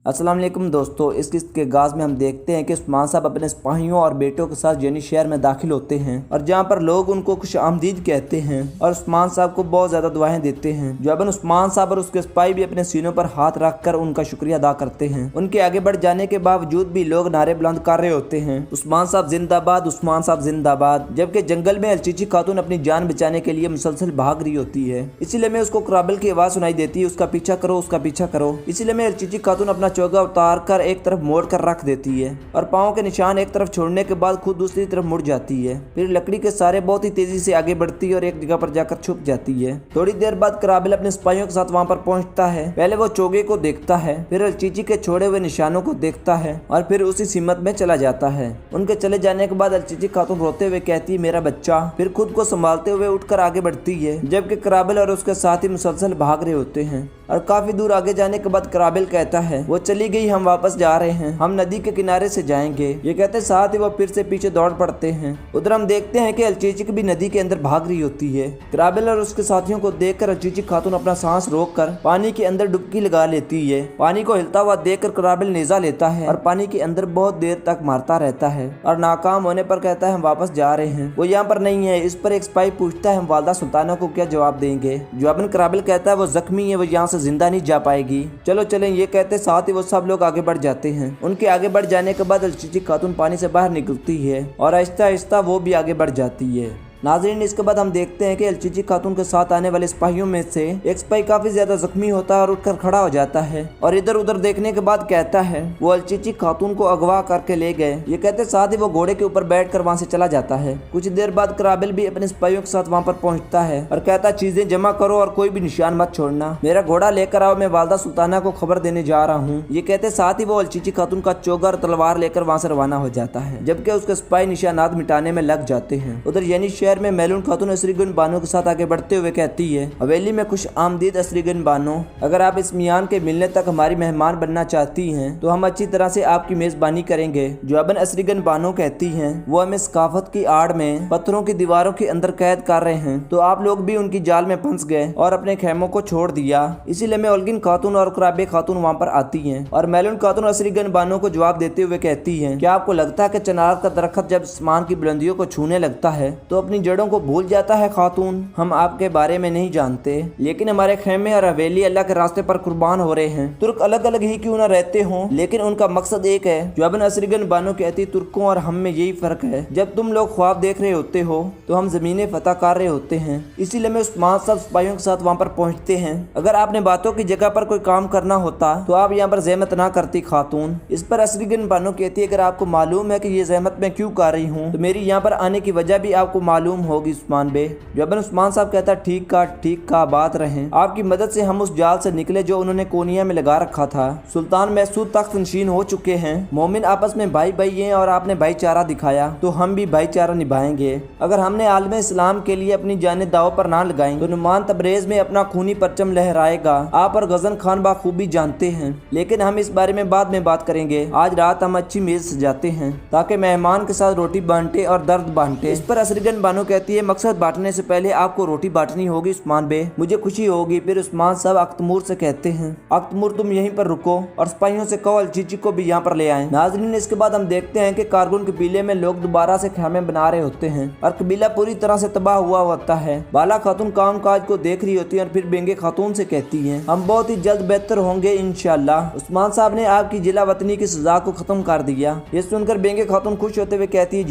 अस्सलाम वालेकुम दोस्तों, इस किस्त के आगाज में हम देखते हैं कि उस्मान साहब अपने सिपाहियों और बेटों के साथ जेनी शहर में दाखिल होते हैं और जहां पर लोग उनको खुश आमदीद कहते हैं और उस्मान साहब को बहुत ज्यादा दुआएं देते हैं। जवाबन उस्मान साहब और उसके सिपाही भी अपने सीनों पर हाथ रखकर उनका शुक्रिया अदा करते हैं। उनके आगे बढ़ जाने के बावजूद भी लोग नारे बुलंद कर रहे होते हैं, उस्मान साहब जिंदाबाद, उस्मान साहब जिंदाबाद। जबकि जंगल में अलचीची खातून अपनी जान बचाने के लिए मुसलसल भाग रही होती है। इसीलिए में उसको कराबिल की आवाज सुनाई देती है, उसका पीछा करो, उसका पीछा करो। इसीलिए में अलचीची खातून अपना चोगा उतार कर एक तरफ मोड़ कर रख देती है और पाँव के निशान एक तरफ छोड़ने के बाद खुद दूसरी तरफ मुड़ जाती है। फिर लकड़ी के सहारे बहुत ही तेजी से आगे बढ़ती है और एक जगह पर जाकर छुप जाती है। थोड़ी देर बाद कराबिल अपने सिपाहियों के साथ वहाँ पर पहुँचता है। पहले वो चोगे को देखता है, फिर अलचीची के छोड़े हुए निशानों को देखता है और फिर उसी सिमत में चला जाता है। उनके चले जाने के बाद अलचीची खातून रोते हुए कहती है, मेरा बच्चा। फिर खुद को संभालते हुए उठकर आगे बढ़ती है, जबकि कराबिल और उसके साथी मुसलसल भाग रहे होते हैं। और काफी दूर आगे जाने के बाद कराबिल कहता है, वो चली गई, हम वापस जा रहे हैं, हम नदी के किनारे से जाएंगे। ये कहते साथ ही वो फिर से पीछे दौड़ पड़ते हैं। उधर हम देखते हैं कि अलचीची भी नदी के अंदर भाग रही होती है। कराबिल और उसके साथियों को देखकर अलचीची खातून अपना सांस रोककर पानी के अंदर डुबकी लगा लेती है। पानी को हिलता हुआ देखकर कराबिल नेजा लेता है और पानी के अंदर बहुत देर तक मारता रहता है और नाकाम होने पर कहता है, हम वापस जा रहे हैं, वो यहाँ पर नहीं है। इस पर एक सिपाही पूछता है, हम वालदा सुल्ताना को क्या जवाब देंगे। जवाबन कराबिल कहता है, वो जख्मी है, वो यहाँ से जिंदा नहीं जा पाएगी, चलो चलें। ये कहते साथ ही वो सब लोग आगे बढ़ जाते हैं। उनके आगे बढ़ जाने के बाद अलचीची खातून पानी से बाहर निकलती है और आहिस्ता आहिस्ता वो भी आगे बढ़ जाती है। नाज़रीन, इसके बाद हम देखते हैं कि अलचीची खातून के साथ आने वाले सिपाहियों में से एक सिपाही काफी ज्यादा जख्मी होता है और उठकर खड़ा हो जाता है और इधर उधर देखने के बाद कहता है, वो अलचीची खातून को अगवा करके ले गए। ये कहते साथ ही वो घोड़े के ऊपर बैठकर वहाँ से चला जाता है। कुछ देर बाद कराबिल भी अपने सिपाहियों के साथ वहाँ पर पहुँचता है और कहता, चीजें जमा करो और कोई भी निशान मत छोड़ना, मेरा घोड़ा लेकर आओ, मैं वालदा सुल्ताना को खबर देने जा रहा हूँ। ये कहते साथ ही वो अलचीची खातून का चोगा और तलवार लेकर वहाँ से रवाना हो जाता है, जबकि उसके सिपाही निशानात मिटाने में लग जाते हैं। उधर यानी शहर में मैलून खातून असरीगन बानो के साथ आगे बढ़ते हुए कहती है, हवेली में खुश आमदीद असरीगन बानो, अगर आप इस मियान के मिलने तक हमारी मेहमान बनना चाहती हैं तो हम अच्छी तरह से आपकी मेजबानी करेंगे। जवाबन असरीगन बानो कहती हैं, वो हमें सकाफत की आड़ में पत्थरों की दीवारों के अंदर कैद कर रहे हैं, तो आप लोग भी उनकी जाल में फंस गए और अपने खेमों को छोड़ दिया। इसीलिए मैं ओल्गिन खातून और कराबे खातून वहाँ पर आती हैं और मैलून खातून असरीगन बानो को जवाब देते हुए कहती है, क्या आपको लगता है कि चनार का दरख्त जब आसमान की बुलंदियों को छूने लगता है तो अपनी जड़ों को भूल जाता है? खातून, हम आपके बारे में नहीं जानते, लेकिन हमारे खेमे और हवेली अल्लाह के रास्ते पर कुर्बान हो रहे हैं। तुर्क अलग अलग ही क्यों न रहते हों, लेकिन उनका मकसद एक है। जवाबन असरीगन बानो कहती, तुर्कों और हम में यही फर्क है, जब तुम लोग ख्वाब देख रहे होते हो तो हम जमीनें फतह कर रहे होते हैं। इसीलिए मैं उस्मान साहब सिपाहियों के साथ वहाँ पर पहुँचते हैं। अगर आपने बातों की जगह पर कोई काम करना होता तो आप यहाँ पर जहमत ना करती खातून। इस पर असरीगन बानो कहती है, अगर आपको मालूम है कि ये जहमत मैं क्यों कर रही हूँ तो मेरी यहाँ पर आने की वजह भी आपको मालूम होगी उस्मान बे। जवाबन उस्मान साहब कहता, ठीक का बात रहे, आपकी मदद से हम उस जाल से निकले जो उन्होंने कोनिया में लगा रखा था। सुल्तान मैसूद तख्त नशीन हो चुके हैं, मोमिन आपस में भाई भाई हैं और आपने भाईचारा दिखाया तो हम भी भाईचारा निभाएंगे। अगर हमने आलम इस्लाम के लिए अपनी जाने दाव पर ना लगाई तो नुमान तबरेज में अपना खूनी परचम लहराएगा। आप और गजन खान बाखूबी जानते हैं, लेकिन हम इस बारे में बाद में बात करेंगे। आज रात हम अच्छी मेज सजाते हैं ताकि मेहमान के साथ रोटी बांटे और दर्द बांटे। इस पर असरीगन बानो कहती है, मकसद बांटने से पहले आपको रोटी बांटनी होगी उस्मान बे, मुझे खुशी होगी। फिर उस्मान साहब अख्तमूर से कहते हैं, अख्तमूर तुम यहीं पर रुको और सिपाहियों से कहो अलचीची को भी यहाँ पर ले आए। नाज़रीन, इसके बाद हम देखते हैं कि कारगुन कबीले में लोग दोबारा से खेमे बना रहे होते हैं और कबीला पूरी तरह से तबाह हुआ होता है। बाला खातून काम काज को देख रही होती है और फिर बेंगे खातून से कहती है, हम बहुत ही जल्द बेहतर होंगे इंशाल्लाह। उस्मान साहब ने आपकी जिला वतनी की सजा को खत्म कर दिया। ये सुनकर बेंगे खातून खुश होते हुए कहती है,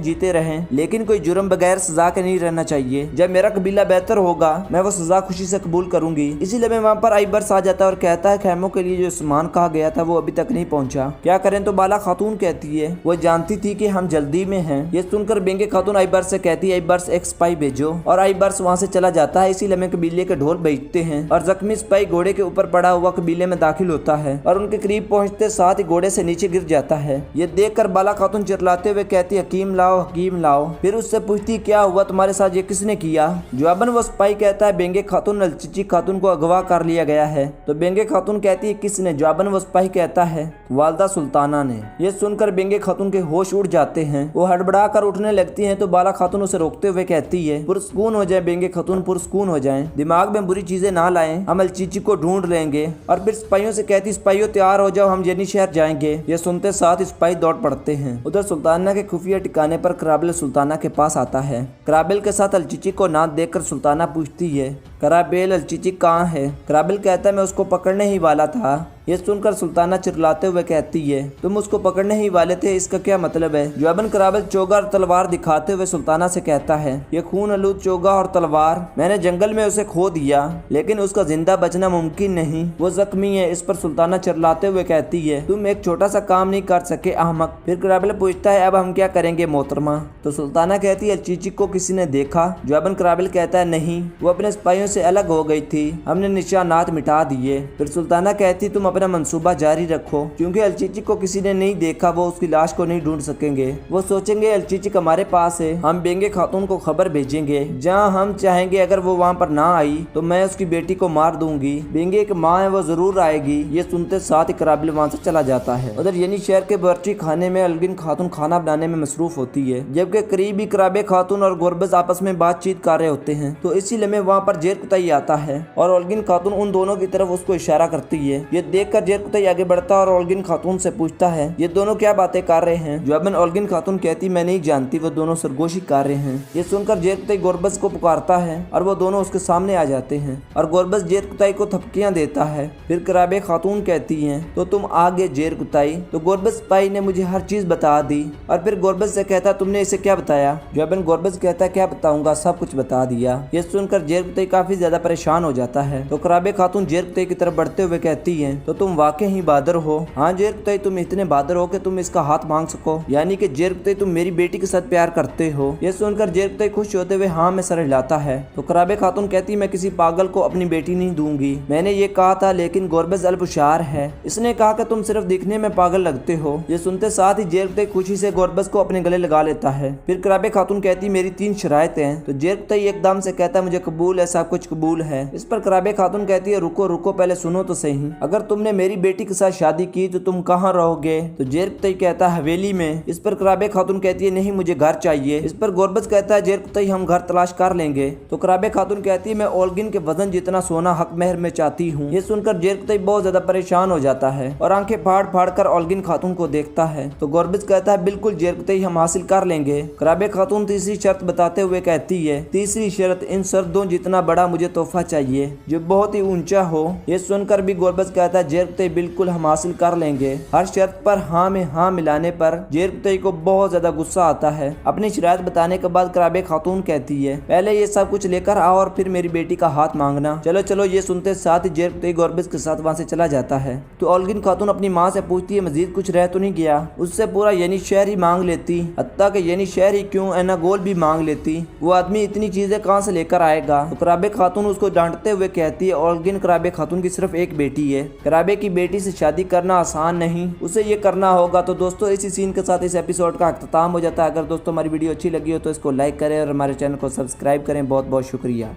जीते रहें, लेकिन कोई जुर्म बगैर सजा के नहीं रहना चाहिए। जब मेरा कबीला बेहतर होगा मैं वो सजा खुशी से कबूल करूंगी। इसीलिए मैं वहाँ पर आइबर्स आ जाता है और कहता है, खेमों के लिए जो सामान कहा गया था वो अभी तक नहीं पहुँचा, क्या करें। तो बाला खातून कहती है, वो जानती थी कि हम जल्दी में हैं। ये सुनकर बेंगे खातून आइबर्स से कहती है, आइबर्स एक सिपाही भेजो, और आइबर्स वहाँ से चला जाता है। इसीलिए में कबीले के ढोल बजते हैं और जख्मी सिपाही घोड़े के ऊपर पड़ा हुआ कबीले में दाखिल होता है और उनके करीब पहुँचते साथ ही घोड़े से नीचे गिर जाता है। ये देख कर बाला खातून चिल्लाते हुए कहती है, हकीम लाओ, हकीम लाओ। फिर उससे पूछती, ये क्या हुआ तुम्हारे साथ, ये किसने किया? जवाबन वो सिपाही कहता है बेंगे खातून अलचिची खातून को अगवा कर लिया गया है। तो बेंगे खातून कहती है किसने? जवाबन वो सिपाही कहता है वालदा सुल्ताना ने। ये सुनकर बेंगे खातून के होश उड़ जाते हैं। वो हड़बड़ा कर उठने लगती हैं तो बाला खातून उसे रोकते हुए कहती है पुरस्कून हो जाए बेंगे खातून, पुरस्कून हो जाए, दिमाग में बुरी चीजें ना लाएं, हम अलचिची को ढूंढ लेंगे। और फिर सिपाहियों से कहती सिपाहियों तैयार हो जाओ, हम जेनी शहर जाएंगे। ये सुनते साथ सिपाही दौड़ पड़ते हैं। उधर सुल्ताना के खुफिया ठिकाने पर कराबिल सुल्ताना के पास आता है। कराबिल के साथ अलचिची को ना देखकर सुल्ताना पूछती है कराबिल अलचिची कहाँ है? कराबिल कहता है मैं उसको पकड़ने ही वाला था। ये सुनकर सुल्ताना चिल्लाते हुए कहती है तुम उसको पकड़ने ही वाले थे, इसका क्या मतलब है? जवाबन कराबिल चोगा और तलवार दिखाते हुए सुल्ताना से कहता है ये खून आलूद चोगा और तलवार, मैंने जंगल में उसे खो दिया लेकिन उसका जिंदा बचना मुमकिन नहीं, वो जख्मी है। इस पर सुल्ताना चिल्लाते हुए कहती है तुम एक छोटा सा काम नहीं कर सके अहमक। फिर कराबिल पूछता है अब हम क्या करेंगे मोहतरमा? तो सुल्ताना कहती है अलचिची को किसी ने देखा? जवाबन कराबिल कहता है नहीं, वो अपने सिपाहियों से अलग हो गई थी, हमने निशानात मिटा दिए। फिर सुल्ताना कहती तुम अपना मंसूबा जारी रखो, क्योंकि अलचिची को किसी ने नहीं देखा, वो उसकी लाश को नहीं ढूंढ सकेंगे। वो सोचेंगे अलचिची हमारे पास है, हम बेंगे खातून को खबर भेजेंगे जहां हम चाहेंगे। अगर वो वहां पर ना आई तो मैं उसकी बेटी को मार दूंगी। बेंगे की माँ है वो जरूर आएगी। ये सुनते साथ ही कराबिल वहां से चला जाता है। उधर यानी शहर के बावर्ची खाने में अलगिन खातून खाना बनाने में मसरूफ होती है, जबकि करीबी कराबे खातून और गुरबज आपस में बातचीत कर रहे होते हैं। तो इसी लम्हे वहाँ पर जेर कुताई आता है और अलगिन खातून उन दोनों की तरफ उसको इशारा करती है। ये देखकर जेर कुताई आगे बढ़ता है और अलगिन खातून से पूछता है ये दोनों क्या बातें कर रहे हैं? जवाबन अलगिन खातून कहती मैं नहीं जानती, वो दोनों सरगोशी कर रहे हैं। ये सुनकर जेर कुताई गुरबज को पुकारता है और वो दोनों उसके सामने आ जाते हैं और गुरबज जेर कुताई को थपकियां देता है। फिर कराबे खातून कहती है तो तुम आगे जेर कुताई। तो गुरबज सिपाही ने मुझे हर चीज बता दी। और फिर गुरबज से कहता तुमने इसे क्या बताया? जवाबन गुरबज कहता क्या बताऊंगा, सब कुछ बता दिया। ये सुनकर जेर कुताई काफी ज्यादा परेशान हो जाता है। तो कराबे खातून जेर कुताई की तरफ बढ़ते हुए कहती है तो तुम वाकई ही बहादुर हो। हाँ जेर कुताई, तुम इतने बहादुर हो कि तुम इसका हाथ मांग सको, यानी कि जेर कुताई तुम मेरी बेटी के साथ प्यार करते हो। ये सुनकर जेर कुताई खुश होते हुए हाँ में सर हिलाता है। तो कराबे खातून कहती मैं किसी पागल को अपनी बेटी नहीं दूंगी, मैंने ये कहा था, लेकिन गुरबज अल्पशार है, इसने कहा कि तुम सिर्फ दिखने में पागल लगते हो। ये सुनते साथ ही जेर कुताई खुशी से गुरबज को अपने गले लगा लेता है। फिर कराबे खातून कहती मेरी 3 शरायतें हैं। तो जेर कुताई एकदम से कहता मुझे कबूल है, सब कुछ कबूल है। इस पर कराबे खातून कहती है रुको रुको, पहले सुनो तो सही, अगर तुमने मेरी बेटी के साथ शादी की तो तुम कहाँ रहोगे? तो जेर कुताई कहता हवेली में। इस पर कराबे खातून कहती है नहीं मुझे घर चाहिए। इस पर गुरबज कहता है जेर कुताई हम घर तलाश कर लेंगे। तो कराबे खातून कहती है मैं ओल्गिन के वजन जितना सोना हक मेहर में चाहती हूँ। ये सुनकर जेर कुताई बहुत ज्यादा परेशान हो जाता है और आंखें फाड़ फाड़ कर ओल्गिन खातून को देखता है। तो गुरबज कहता है बिल्कुल जेर कुताई हम हासिल कर लेंगे। कराबे खातून तीसरी शर्त बताते हुए कहती है तीसरी शर्त इन सर्दों जितना बड़ा मुझे तोहफा चाहिए जो बहुत ही ऊंचा हो। ये सुनकर भी गुरबज कहता है जेर कुताई बिल्कुल हम हासिल कर लेंगे। हर शर्त पर हाँ में हाँ मिलाने पर जेर कुताई को बहुत ज्यादा गुस्सा आता है। अपनी शरायत बताने के बाद कराबे खातून कहती है पहले ये सब कुछ लेकर आओ और फिर मेरी बेटी का हाथ मांगना। चलो चलो। ये सुनते साथ ही जेर कुताई गुरबज के साथ वहाँ से चला जाता है। तो ओल्गिन खातून अपनी माँ से पूछती है मजीद कुछ रह तो नहीं गया? उससे पूरा यानी शहर ही मांग लेती, हत्ता के यानी शहर ही क्यों एना गोल भी मांग लेती। वो आदमी इतनी चीजें कहाँ से लेकर आएगा? तो कराबे खातून उसको डांटते हुए कहती है ओल्गिन कराबे खातून की सिर्फ एक बेटी है, कराबे की बेटी से शादी करना आसान नहीं, उसे ये करना होगा। तो दोस्तों इसी सीन के साथ इस एपिसोड का अख्ताम हो जाता है। अगर दोस्तों हमारी वीडियो अच्छी लगी हो तो इसको लाइक करें और हमारे चैनल को सब्सक्राइब करें। बहुत बहुत शुक्रिया।